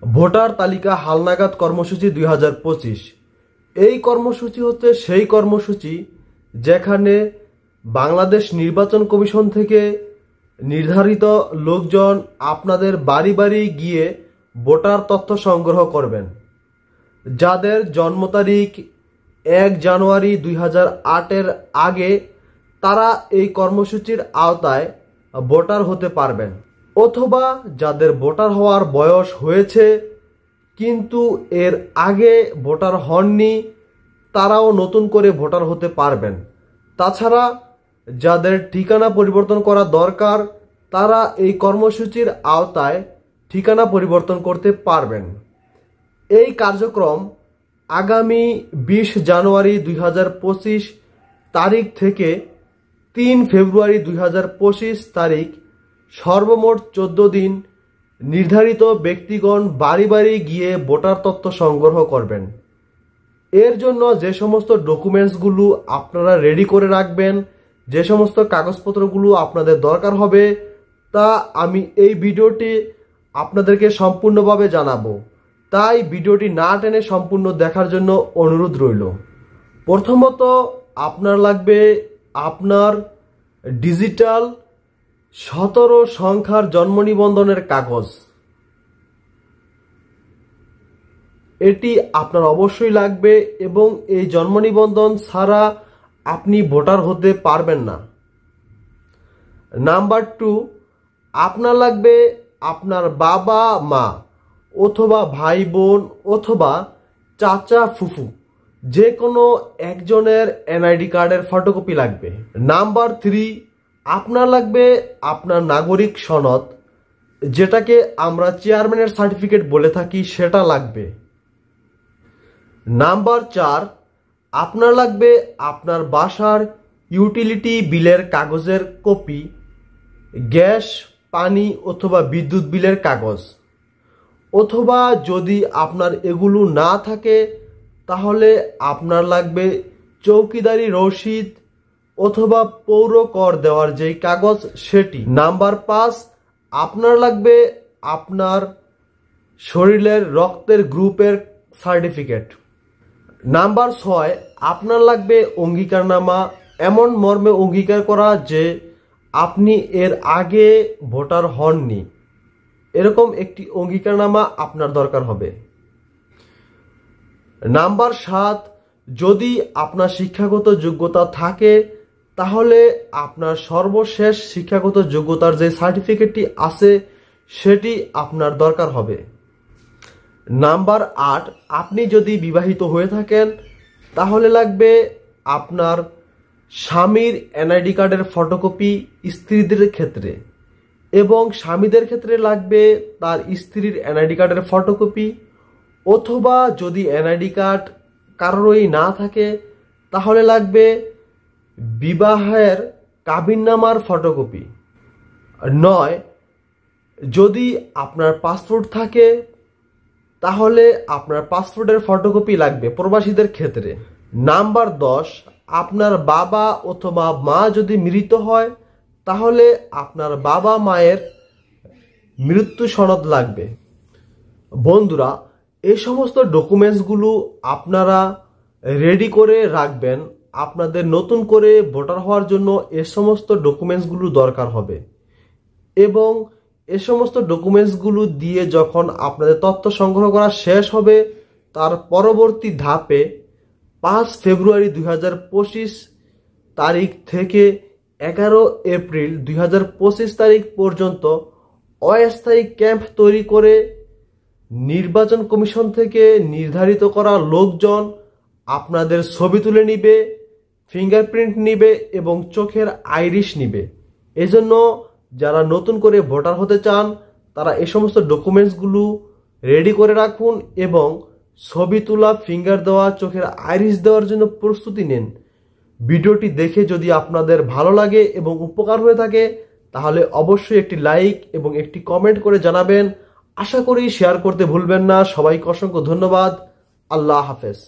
Voter তালিকা হালনাগাদ কর্মসূচি 2025। এই কর্মসূচি হচ্ছে সেই কর্মসূচি যেখানে বাংলাদেশ নির্বাচন কমিশন থেকে নির্ধারিত লোকজন আপনাদের বাড়ি বাড়ি গিয়ে ভোটার তথ্য সংগ্রহ করবেন। যাদের জন্ম তারিখ 1 জানুয়ারি 2008-এর আগে তারা এই কর্মসূচির আওতায় ভোটার হতে পারবেন, অথবা যাদের ভোটার হওয়ার বয়স হয়েছে কিন্তু এর আগে ভোটার হননি তারাও নতুন করে ভোটার হতে পারবেন। তাছাড়া যাদের ঠিকানা পরিবর্তন করা দরকার তারা এই কর্মসূচির আওতায় ঠিকানা পরিবর্তন করতে পারবেন। এই কার্যক্রম আগামী 20 জানুয়ারি 2025 তারিখ থেকে 3 ফেব্রুয়ারি 2025 তারিখ সর্বমোট 14 দিন নির্ধারিত ব্যক্তিগণ বাড়ি বাড়ি গিয়ে ভোটার তথ্য সংগ্রহ করবেন। এর জন্য যে সমস্ত ডকুমেন্টসগুলো আপনারা রেডি করে রাখবেন, যে সমস্ত কাগজপত্রগুলো আপনাদের দরকার হবে তা আমি এই ভিডিওটি আপনাদেরকে সম্পূর্ণভাবে জানাবো, তাই ভিডিওটি না টেনে সম্পূর্ণ দেখার জন্য অনুরোধ রইল। প্রথমত আপনার লাগবে আপনার ডিজিটাল 17 সংখ্যার জন্ম নিবন্ধনের কাগজ। এটি আপনার অবশ্যই লাগবে এবং এই জন্ম নিবন্ধন ছাড়া আপনি ভোটার হতে পারবেন না। নাম্বার 2, আপনার লাগবে আপনার বাবা মা অথবা ভাই বোন অথবা চাচা ফুফু যে কোনো একজনের এনআইডি কার্ডের ফটোকপি লাগবে। নাম্বার 3, আপনার লাগবে আপনার নাগরিক সনদ, যেটাকে আমরা চেয়ারম্যানের সার্টিফিকেট বলে থাকি, সেটা লাগবে। নাম্বার 4, আপনার লাগবে আপনার বাসার ইউটিলিটি বিলের কাগজের কপি, গ্যাস পানি অথবা বিদ্যুৎ বিলের কাগজ। অথবা যদি আপনার এগুলো না থাকে তাহলে আপনার লাগবে চৌকিদারি রসিদ অথবা পৌর কর দেওয়ার যেই কাগজ সেটি। নাম্বার 5, আপনার লাগবে আপনার শরীরের রক্তের গ্রুপের সার্টিফিকেট। নাম্বার 6, আপনার লাগবে অঙ্গীকারনামা, এমন মর্মে অঙ্গীকার করা যে আপনি এর আগে ভোটার হননি, এরকম একটি অঙ্গীকারনামা আপনার দরকার হবে। নাম্বার 7, যদি আপনার শিক্ষাগত যোগ্যতা থাকে তাহলে আপনার সর্বশেষ শিক্ষাগত যোগ্যতার যে সার্টিফিকেটটি আছে সেটি আপনার দরকার হবে। নাম্বার 8, আপনি যদি বিবাহিত হয়ে থাকেন তাহলে লাগবে আপনার স্বামীর এনআইডি কার্ডের ফটোকপি স্ত্রীদের ক্ষেত্রে, এবং স্বামীদের ক্ষেত্রে লাগবে তার স্ত্রীর এনআইডি কার্ডের ফটোকপি, অথবা যদি এনআইডি কার্ড কারোরই না থাকে তাহলে লাগবে বিবাহের কাবিননামার ফটোকপি। 9, যদি আপনার পাসপোর্ট থাকে তাহলে আপনার পাসপোর্টের ফটোকপি লাগবে প্রবাসীদের ক্ষেত্রে। নাম্বার 10, আপনার বাবা অথবা মা যদি মৃত হয় তাহলে আপনার বাবা মায়ের মৃত্যু সনদ লাগবে। বন্ধুরা, এই সমস্ত ডকুমেন্টসগুলো আপনারা রেডি করে রাখবেন। আপনাদের নতুন করে ভোটার হওয়ার জন্য এ সমস্ত ডকুমেন্টসগুলো দরকার হবে, এবং এ সমস্ত ডকুমেন্টসগুলো দিয়ে যখন আপনাদের তথ্য সংগ্রহ করা শেষ হবে তার পরবর্তী ধাপে 5 ফেব্রুয়ারি 2025 তারিখ থেকে 11 এপ্রিল 2025 তারিখ পর্যন্ত অস্থায়ী ক্যাম্প তৈরি করে নির্বাচন কমিশন থেকে নির্ধারিত করা লোকজন আপনাদের ছবি তুলে নিবে, ফিঙ্গারপ্রিন্ট নিবে এবং চোখের আইরিশ নিবে। এজন্য যারা নতুন করে ভোটার হতে চান তারা এই সমস্ত ডকুমেন্টসগুলো রেডি করে রাখুন এবং ছবি তোলা, ফিঙ্গার দেওয়া, চোখের আইরিশ দেওয়ার জন্য প্রস্তুতি নেন। ভিডিওটি দেখে যদি আপনাদের ভালো লাগে এবং উপকার হয়ে থাকে তাহলে অবশ্যই একটি লাইক এবং একটি কমেন্ট করে জানাবেন। আশা করি শেয়ার করতে ভুলবেন না। সবাইকে অসংখ্য ধন্যবাদ। আল্লাহ হাফেজ।